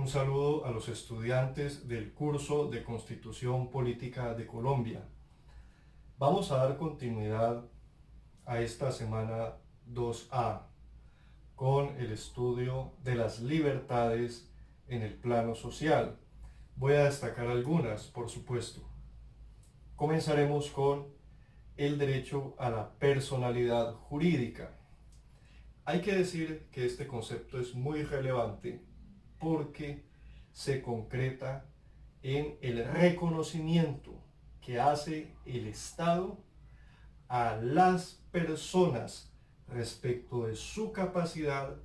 Un saludo a los estudiantes del curso de Constitución Política de Colombia. Vamos a dar continuidad a esta semana 2A con el estudio de las libertades en el plano social. Voy a destacar algunas, por supuesto. Comenzaremos con el derecho a la personalidad jurídica. Hay que decir que este concepto es muy relevante porque se concreta en el reconocimiento que hace el Estado a las personas respecto de su capacidad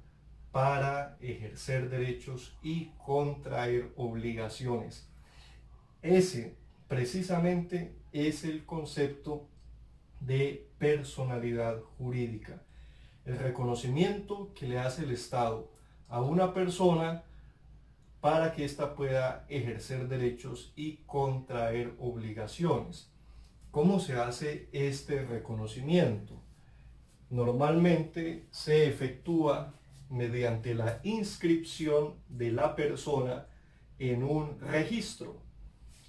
para ejercer derechos y contraer obligaciones. Ese precisamente es el concepto de personalidad jurídica. El reconocimiento que le hace el Estado a una persona para que ésta pueda ejercer derechos y contraer obligaciones. ¿Cómo se hace este reconocimiento? Normalmente se efectúa mediante la inscripción de la persona en un registro.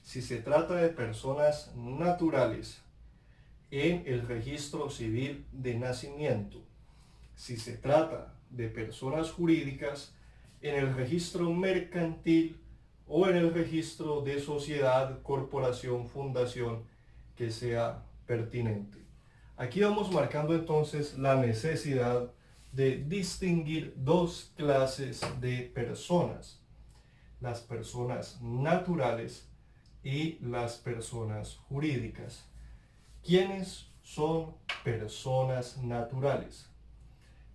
Si se trata de personas naturales, en el registro civil de nacimiento. Si se trata de personas jurídicas, en el registro mercantil o en el registro de sociedad, corporación, fundación que sea pertinente. Aquí vamos marcando entonces la necesidad de distinguir dos clases de personas: las personas naturales y las personas jurídicas. ¿Quiénes son personas naturales?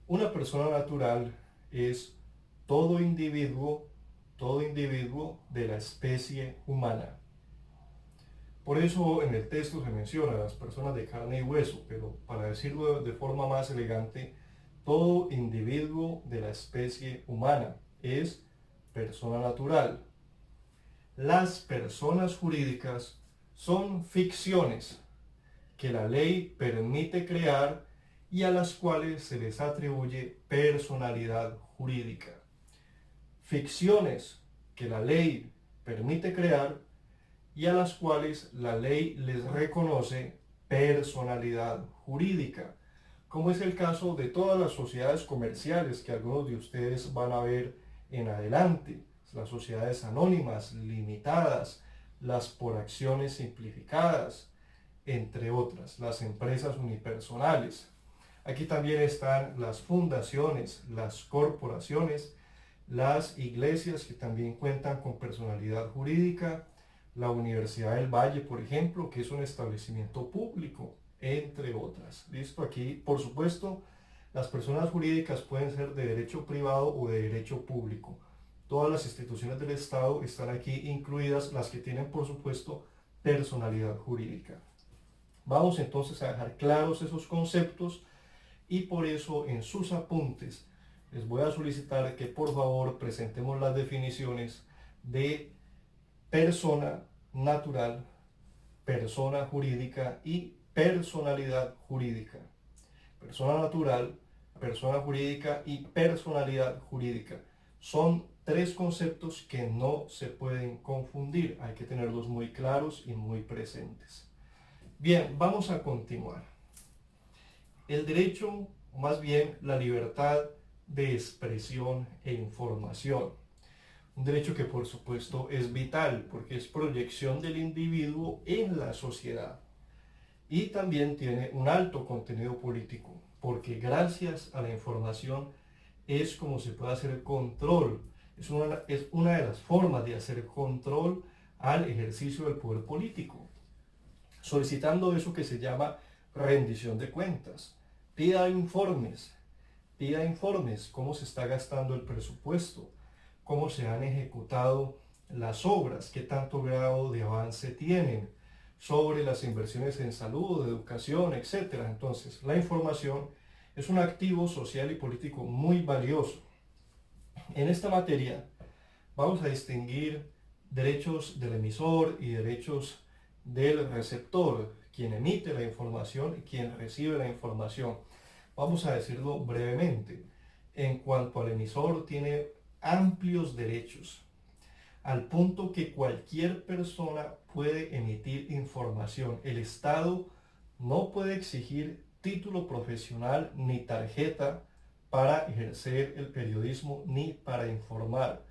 Una persona natural es todo individuo de la especie humana. Por eso en el texto se menciona a las personas de carne y hueso, pero para decirlo de forma más elegante, todo individuo de la especie humana es persona natural. Las personas jurídicas son ficciones que la ley permite crear y a las cuales se les atribuye personalidad jurídica. Ficciones que la ley permite crear y a las cuales la ley les reconoce personalidad jurídica, como es el caso de todas las sociedades comerciales que algunos de ustedes van a ver en adelante, las sociedades anónimas, limitadas, las por acciones simplificadas, entre otras, las empresas unipersonales. Aquí también están las fundaciones, las corporaciones, las iglesias que también cuentan con personalidad jurídica, la Universidad del Valle, por ejemplo, que es un establecimiento público, entre otras. ¿Listo? Aquí, por supuesto, las personas jurídicas pueden ser de derecho privado o de derecho público. Todas las instituciones del Estado están aquí incluidas, las que tienen, por supuesto, personalidad jurídica. Vamos entonces a dejar claros esos conceptos y por eso en sus apuntes les voy a solicitar que por favor presentemos las definiciones de persona natural, persona jurídica y personalidad jurídica. Persona natural, persona jurídica y personalidad jurídica. Son tres conceptos que no se pueden confundir. Hay que tenerlos muy claros y muy presentes. Bien, vamos a continuar. El derecho, o más bien la libertad de expresión e información. Un derecho que por supuesto es vital porque es proyección del individuo en la sociedad. Y también tiene un alto contenido político, porque gracias a la información es como se puede hacer control. Es una de las formas de hacer control al ejercicio del poder político, solicitando eso que se llama rendición de cuentas. Pida informes, cómo se está gastando el presupuesto, cómo se han ejecutado las obras, qué tanto grado de avance tienen sobre las inversiones en salud, educación, etc. Entonces, la información es un activo social y político muy valioso. En esta materia vamos a distinguir derechos del emisor y derechos del receptor, quien emite la información y quien recibe la información. Vamos a decirlo brevemente. En cuanto al emisor, tiene amplios derechos. al punto que cualquier persona puede emitir información. El Estado no puede exigir título profesional ni tarjeta para ejercer el periodismo ni para informar.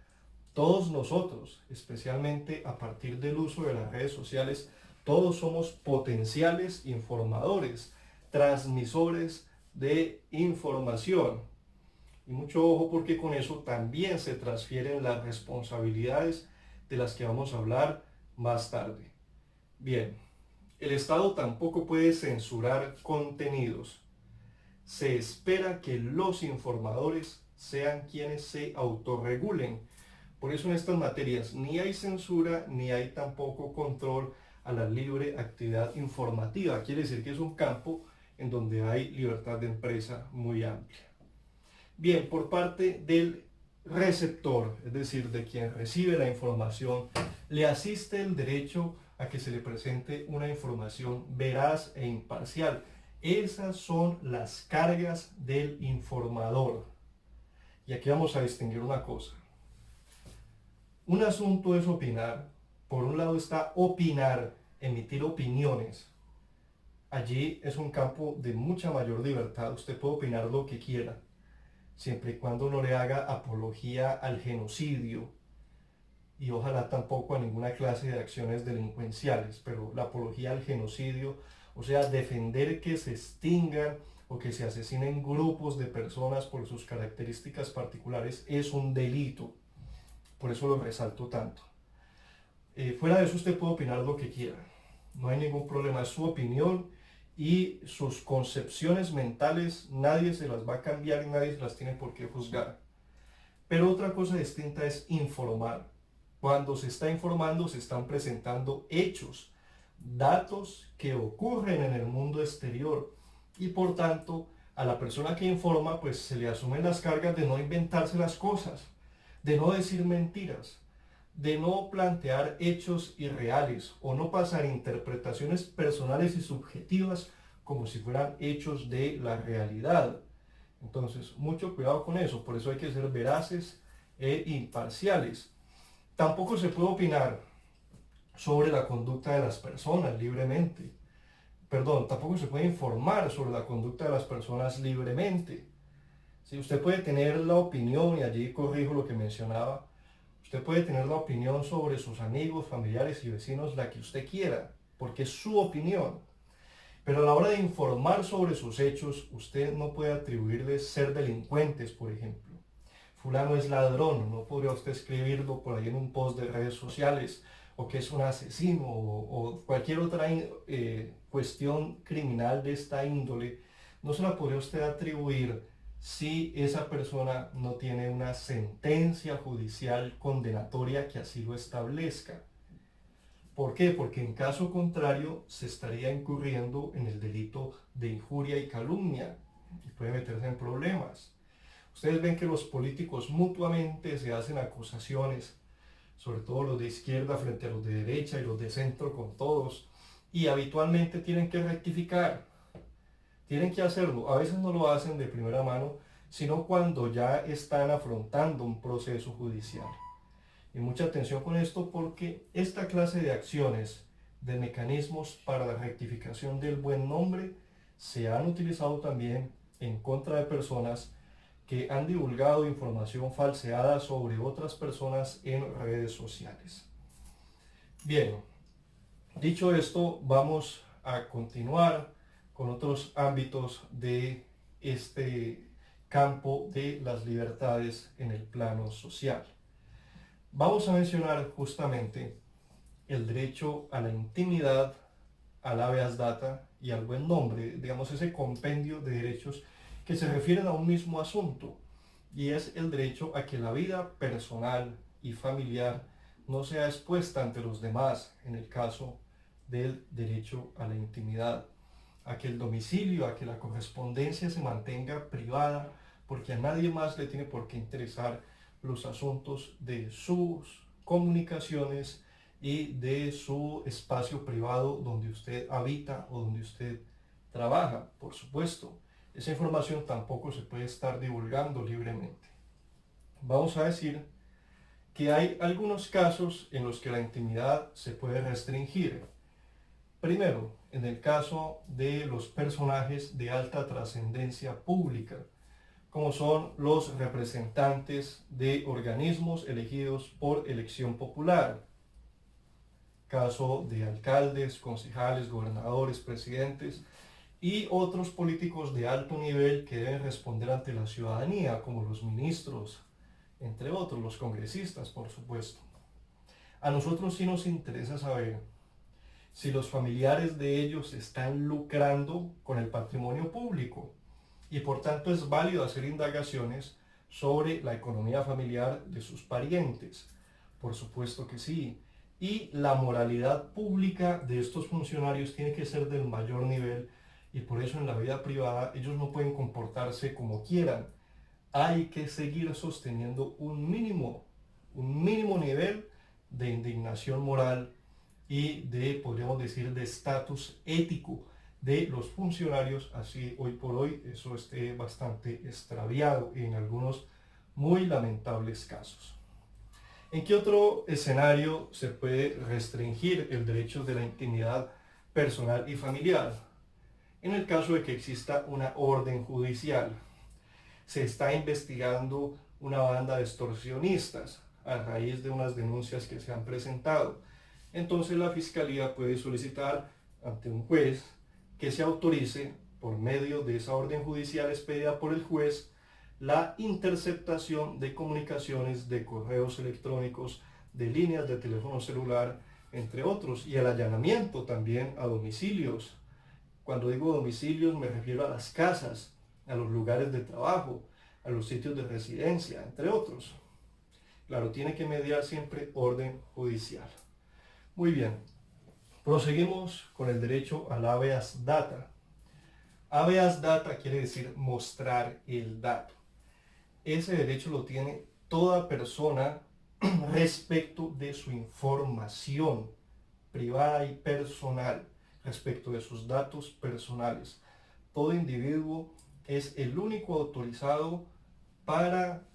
Todos nosotros, especialmente a partir del uso de las redes sociales, todos somos potenciales informadores, transmisores de información. Y mucho ojo porque con eso también se transfieren las responsabilidades de las que vamos a hablar más tarde. Bien, el Estado tampoco puede censurar contenidos. Se espera que los informadores sean quienes se autorregulen. Por eso en estas materias ni hay censura ni hay tampoco control a la libre actividad informativa. Quiere decir que es un campo en donde hay libertad de empresa muy amplia. Bien, por parte del receptor, es decir, de quien recibe la información, le asiste el derecho a que se le presente una información veraz e imparcial. Esas son las cargas del informador. Y aquí vamos a distinguir una cosa. Un asunto es opinar. Por un lado está opinar, emitir opiniones. Allí es un campo de mucha mayor libertad. Usted puede opinar lo que quiera, siempre y cuando no le haga apología al genocidio y ojalá tampoco a ninguna clase de acciones delincuenciales, pero la apología al genocidio, o sea, defender que se extingan o que se asesinen grupos de personas por sus características particulares, es un delito. Por eso lo resalto tanto. Fuera de eso usted puede opinar lo que quiera, no hay ningún problema, es su opinión y sus concepciones mentales nadie se las va a cambiar y nadie se las tiene por qué juzgar. Pero otra cosa distinta es informar. Cuando se está informando se están presentando hechos, datos que ocurren en el mundo exterior y por tanto a la persona que informa pues se le asumen las cargas de no inventarse las cosas, de no decir mentiras, de no plantear hechos irreales o no pasar interpretaciones personales y subjetivas como si fueran hechos de la realidad. Entonces, mucho cuidado con eso, por eso hay que ser veraces e imparciales. Tampoco se puede opinar sobre la conducta de las personas libremente. Perdón, tampoco se puede informar sobre la conducta de las personas libremente. Si usted puede tener la opinión, y allí corrijo lo que mencionaba, usted puede tener la opinión sobre sus amigos, familiares y vecinos, la que usted quiera, porque es su opinión. Pero a la hora de informar sobre sus hechos, usted no puede atribuirles ser delincuentes, por ejemplo. Fulano es ladrón, no podría usted escribirlo por ahí en un post de redes sociales, o que es un asesino, o cualquier otra cuestión criminal de esta índole. No se la podría usted atribuir si esa persona no tiene una sentencia judicial condenatoria que así lo establezca. ¿Por qué? Porque en caso contrario se estaría incurriendo en el delito de injuria y calumnia y puede meterse en problemas. Ustedes ven que los políticos mutuamente se hacen acusaciones, sobre todo los de izquierda frente a los de derecha y los de centro con todos, y habitualmente tienen que rectificar. Tienen que hacerlo, a veces no lo hacen de primera mano, sino cuando ya están afrontando un proceso judicial. Y mucha atención con esto porque esta clase de acciones, de mecanismos para la rectificación del buen nombre, se han utilizado también en contra de personas que han divulgado información falseada sobre otras personas en redes sociales. Bien, dicho esto, vamos a continuar con otros ámbitos de este campo de las libertades en el plano social. Vamos a mencionar justamente el derecho a la intimidad, al habeas data y al buen nombre, digamos ese compendio de derechos que se refieren a un mismo asunto, y es el derecho a que la vida personal y familiar no sea expuesta ante los demás en el caso del derecho a la intimidad, a que el domicilio, a que la correspondencia se mantenga privada, porque a nadie más le tiene por qué interesar los asuntos de sus comunicaciones y de su espacio privado donde usted habita o donde usted trabaja, por supuesto. Esa información tampoco se puede estar divulgando libremente. Vamos a decir que hay algunos casos en los que la intimidad se puede restringir. Primero, en el caso de los personajes de alta trascendencia pública, como son los representantes de organismos elegidos por elección popular, caso de alcaldes, concejales, gobernadores, presidentes y otros políticos de alto nivel que deben responder ante la ciudadanía, como los ministros, entre otros, los congresistas, por supuesto. A nosotros sí nos interesa saber si los familiares de ellos están lucrando con el patrimonio público y por tanto es válido hacer indagaciones sobre la economía familiar de sus parientes. Por supuesto que sí. Y la moralidad pública de estos funcionarios tiene que ser del mayor nivel y por eso en la vida privada ellos no pueden comportarse como quieran. Hay que seguir sosteniendo un mínimo nivel de indignación moral y de, podríamos decir, de estatus ético de los funcionarios, así hoy por hoy eso esté bastante extraviado y en algunos muy lamentables casos. ¿En qué otro escenario se puede restringir el derecho de la intimidad personal y familiar? En el caso de que exista una orden judicial. Se está investigando una banda de extorsionistas a raíz de unas denuncias que se han presentado. Entonces la Fiscalía puede solicitar ante un juez que se autorice, por medio de esa orden judicial expedida por el juez, la interceptación de comunicaciones, de correos electrónicos, de líneas de teléfono celular, entre otros, y el allanamiento también a domicilios. Cuando digo domicilios me refiero a las casas, a los lugares de trabajo, a los sitios de residencia, entre otros. Claro, tiene que mediar siempre orden judicial. Muy bien, proseguimos con el derecho al habeas data. Habeas data quiere decir mostrar el dato. Ese derecho lo tiene toda persona respecto de su información privada y personal, respecto de sus datos personales. Todo individuo es el único autorizado para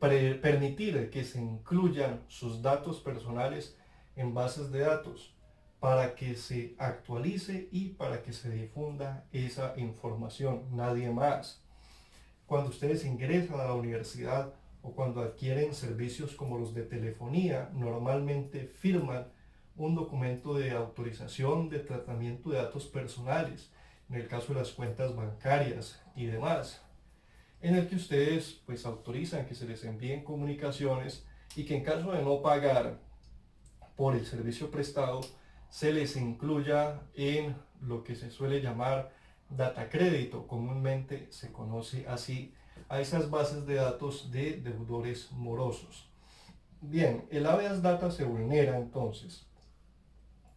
permitir que se incluyan sus datos personales en bases de datos, para que se actualice y para que se difunda esa información, nadie más. Cuando ustedes ingresan a la universidad o cuando adquieren servicios como los de telefonía, normalmente firman un documento de autorización de tratamiento de datos personales, en el caso de las cuentas bancarias y demás, en el que ustedes pues autorizan que se les envíen comunicaciones y que en caso de no pagar por el servicio prestado, se les incluya en lo que se suele llamar data crédito, comúnmente se conoce así, a esas bases de datos de deudores morosos. Bien, el habeas data se vulnera entonces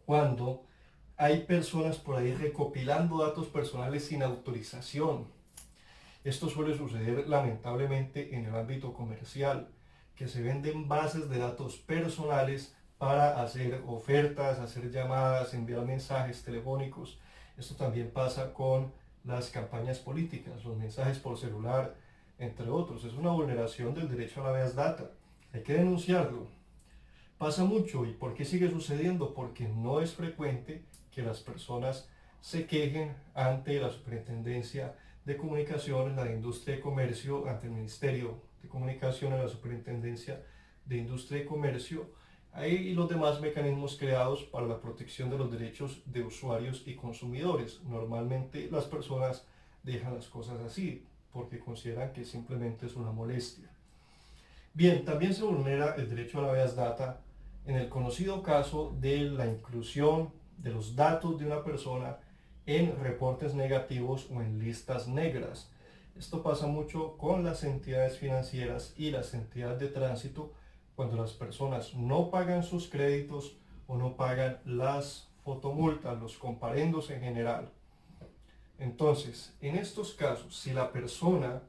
cuando hay personas por ahí recopilando datos personales sin autorización. Esto suele suceder lamentablemente en el ámbito comercial, que se venden bases de datos personales para hacer ofertas, hacer llamadas, enviar mensajes telefónicos. Esto también pasa con las campañas políticas, los mensajes por celular, entre otros. Es una vulneración del derecho a la habeas data. Hay que denunciarlo. Pasa mucho. ¿Y por qué sigue sucediendo? Porque no es frecuente que las personas se quejen ante la Superintendencia de Comunicaciones, la de Industria y Comercio, ante el Ministerio de Comunicaciones, la Superintendencia de Industria y Comercio, y los demás mecanismos creados para la protección de los derechos de usuarios y consumidores. Normalmente las personas dejan las cosas así porque consideran que simplemente es una molestia. Bien, también se vulnera el derecho a la habeas data en el conocido caso de la inclusión de los datos de una persona en reportes negativos o en listas negras. Esto pasa mucho con las entidades financieras y las entidades de tránsito cuando las personas no pagan sus créditos o no pagan las fotomultas, los comparendos en general. Entonces, en estos casos, si la persona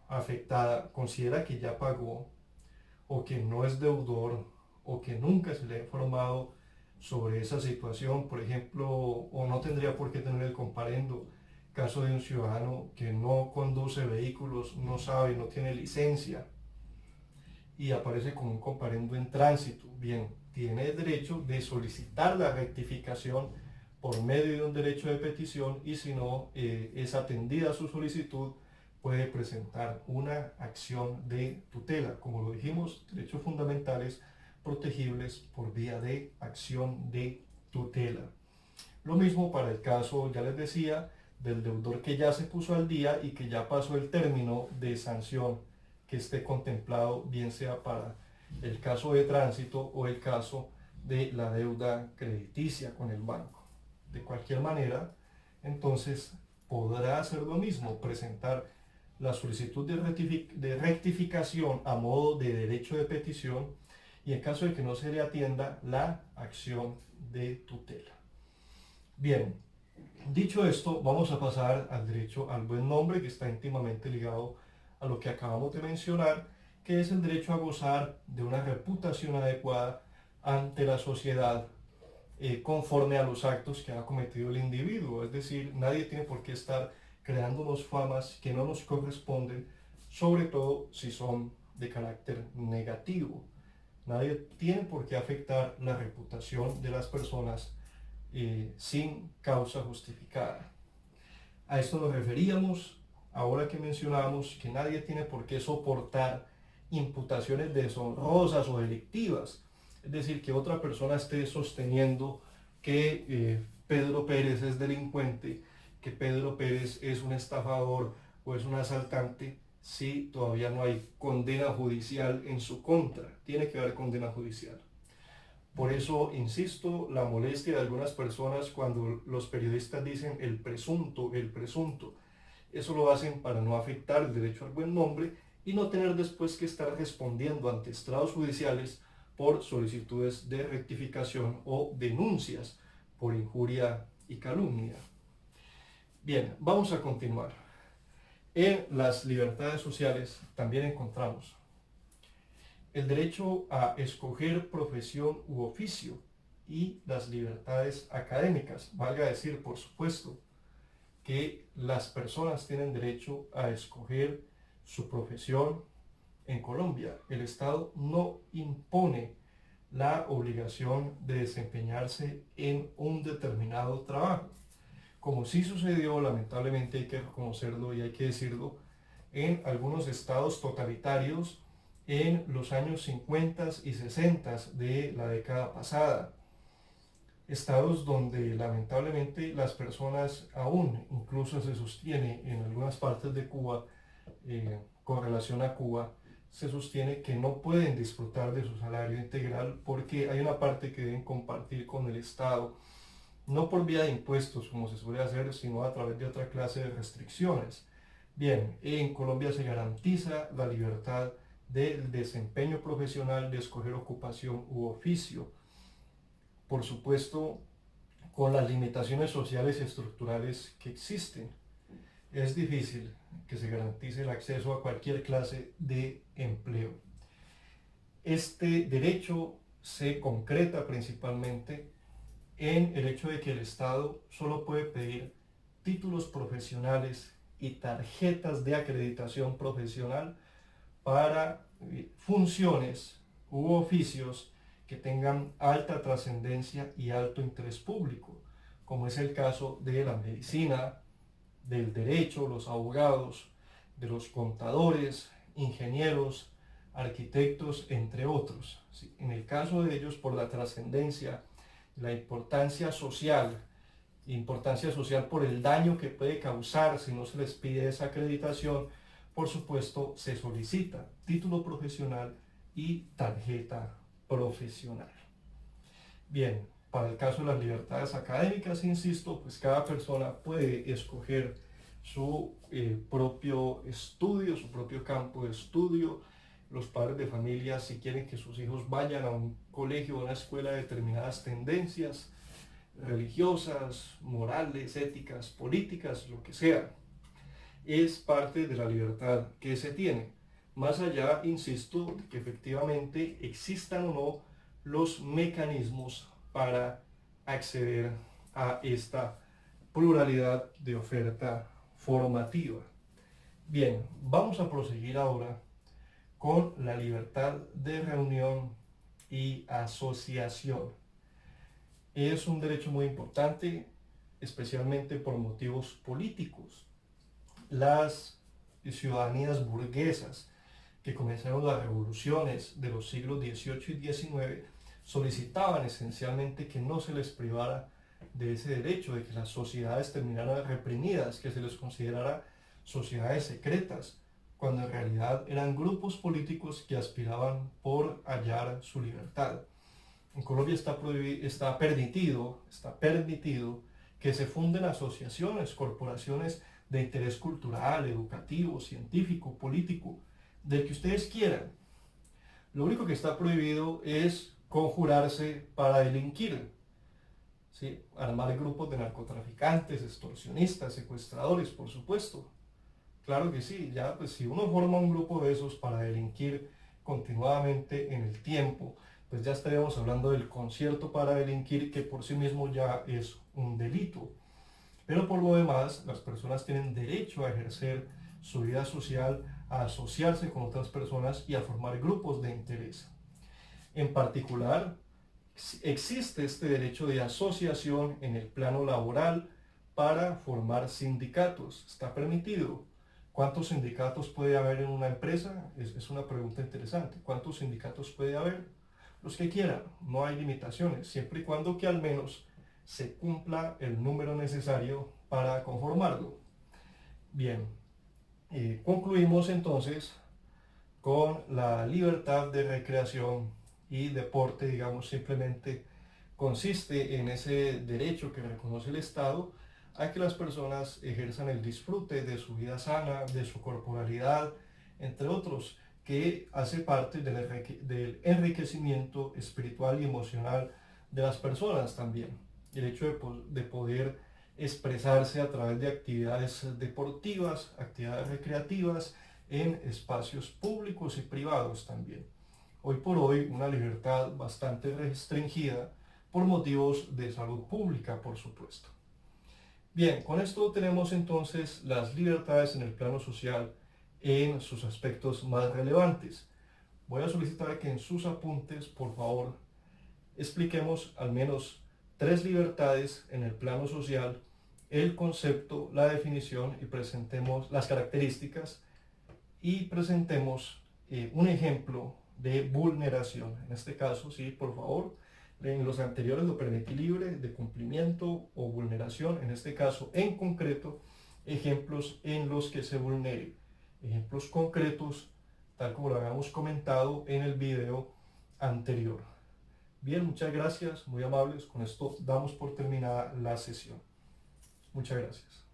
afectada considera que ya pagó o que no es deudor o que nunca se le ha informado sobre esa situación, por ejemplo, o no tendría por qué tener el comparendo, caso de un ciudadano que no conduce vehículos, no sabe, no tiene licencia, y aparece como un comparendo en tránsito. Bien, tiene el derecho de solicitar la rectificación por medio de un derecho de petición, y si no es atendida su solicitud, puede presentar una acción de tutela. Como lo dijimos, derechos fundamentales protegibles por vía de acción de tutela. Lo mismo para el caso, ya les decía, del deudor que ya se puso al día y que ya pasó el término de sanción que esté contemplado, bien sea para el caso de tránsito o el caso de la deuda crediticia con el banco. De cualquier manera, entonces podrá hacer lo mismo, presentar la solicitud de rectificación a modo de derecho de petición, y en caso de que no se le atienda, la acción de tutela. Bien, dicho esto, vamos a pasar al derecho al buen nombre, que está íntimamente ligado a lo que acabamos de mencionar, que es el derecho a gozar de una reputación adecuada ante la sociedad conforme a los actos que ha cometido el individuo. Es decir, nadie tiene por qué estar creándonos famas que no nos corresponden, sobre todo si son de carácter negativo. Nadie tiene por qué afectar la reputación de las personas sin causa justificada. A esto nos referíamos ahora que mencionamos que nadie tiene por qué soportar imputaciones deshonrosas o delictivas. Es decir, que otra persona esté sosteniendo que Pedro Pérez es delincuente, que Pedro Pérez es un estafador o es un asaltante, si todavía no hay condena judicial en su contra. Tiene que haber condena judicial. Por eso, insisto, la molestia de algunas personas cuando los periodistas dicen el presunto, el presunto. Eso lo hacen para no afectar el derecho al buen nombre y no tener después que estar respondiendo ante estrados judiciales por solicitudes de rectificación o denuncias por injuria y calumnia. Bien, vamos a continuar. En las libertades sociales también encontramos el derecho a escoger profesión u oficio y las libertades académicas. Valga decir, por supuesto, que las personas tienen derecho a escoger su profesión. En Colombia, el Estado no impone la obligación de desempeñarse en un determinado trabajo, como sí sucedió, lamentablemente hay que reconocerlo y hay que decirlo, en algunos estados totalitarios en los años 50 y 60 de la década pasada. Estados donde lamentablemente las personas aún, incluso se sostiene en algunas partes de Cuba, con relación a Cuba, se sostiene que no pueden disfrutar de su salario integral porque hay una parte que deben compartir con el Estado, no por vía de impuestos como se suele hacer, sino a través de otra clase de restricciones. Bien, en Colombia se garantiza la libertad del desempeño profesional, de escoger ocupación u oficio, por supuesto con las limitaciones sociales y estructurales que existen. Es difícil que se garantice el acceso a cualquier clase de empleo. Este derecho se concreta principalmente en el hecho de que el Estado solo puede pedir títulos profesionales y tarjetas de acreditación profesional para funciones u oficios que tengan alta trascendencia y alto interés público, como es el caso de la medicina, del derecho, los abogados, de los contadores, ingenieros, arquitectos, entre otros. En el caso de ellos, por la trascendencia, la importancia social por el daño que puede causar si no se les pide esa acreditación, por supuesto se solicita título profesional y tarjeta profesional. Bien, para el caso de las libertades académicas, insisto, pues cada persona puede escoger su propio estudio, su propio campo de estudio. Los padres de familia, si quieren que sus hijos vayan a un colegio o una escuela de determinadas tendencias religiosas, morales, éticas, políticas, lo que sea, es parte de la libertad que se tiene. Más allá, insisto, de que efectivamente existan o no los mecanismos para acceder a esta pluralidad de oferta formativa. Bien, vamos a proseguir ahora con la libertad de reunión y asociación. Es un derecho muy importante, especialmente por motivos políticos. Las ciudadanías burguesas que comenzaron las revoluciones de los siglos XVIII y XIX solicitaban esencialmente que no se les privara de ese derecho, de que las sociedades terminaran reprimidas, que se les considerara sociedades secretas, cuando en realidad eran grupos políticos que aspiraban por hallar su libertad. En Colombia está permitido que se funden asociaciones, corporaciones de interés cultural, educativo, científico, político, del que ustedes quieran. Lo único que está prohibido es conjurarse para delinquir, ¿sí? Armar grupos de narcotraficantes, extorsionistas, secuestradores, por supuesto. Claro que sí, ya pues si uno forma un grupo de esos para delinquir continuadamente en el tiempo, pues ya estaríamos hablando del concierto para delinquir, que por sí mismo ya es un delito. Pero por lo demás, las personas tienen derecho a ejercer su vida social, a asociarse con otras personas y a formar grupos de interés. En particular, existe este derecho de asociación en el plano laboral para formar sindicatos. Está permitido. ¿Cuántos sindicatos puede haber en una empresa? Es una pregunta interesante. ¿Cuántos sindicatos puede haber? Los que quieran. No hay limitaciones, siempre y cuando que al menos se cumpla el número necesario para conformarlo. Bien, concluimos entonces con la libertad de recreación y deporte, digamos, simplemente consiste en ese derecho que reconoce el Estado a que las personas ejerzan el disfrute de su vida sana, de su corporalidad, entre otros, que hace parte del enriquecimiento espiritual y emocional de las personas también. El hecho de poder expresarse a través de actividades deportivas, actividades recreativas, en espacios públicos y privados también. Hoy por hoy una libertad bastante restringida por motivos de salud pública, por supuesto. Bien, con esto tenemos entonces las libertades en el plano social en sus aspectos más relevantes. Voy a solicitar que en sus apuntes, por favor, expliquemos al menos 3 libertades en el plano social, el concepto, la definición y presentemos las características y presentemos un ejemplo de vulneración. En este caso, sí, por favor, en los anteriores lo permití libre de cumplimiento o vulneración. En este caso, en concreto, ejemplos en los que se vulnere. Ejemplos concretos, tal como lo habíamos comentado en el video anterior. Bien, muchas gracias, muy amables. Con esto damos por terminada la sesión. Muchas gracias.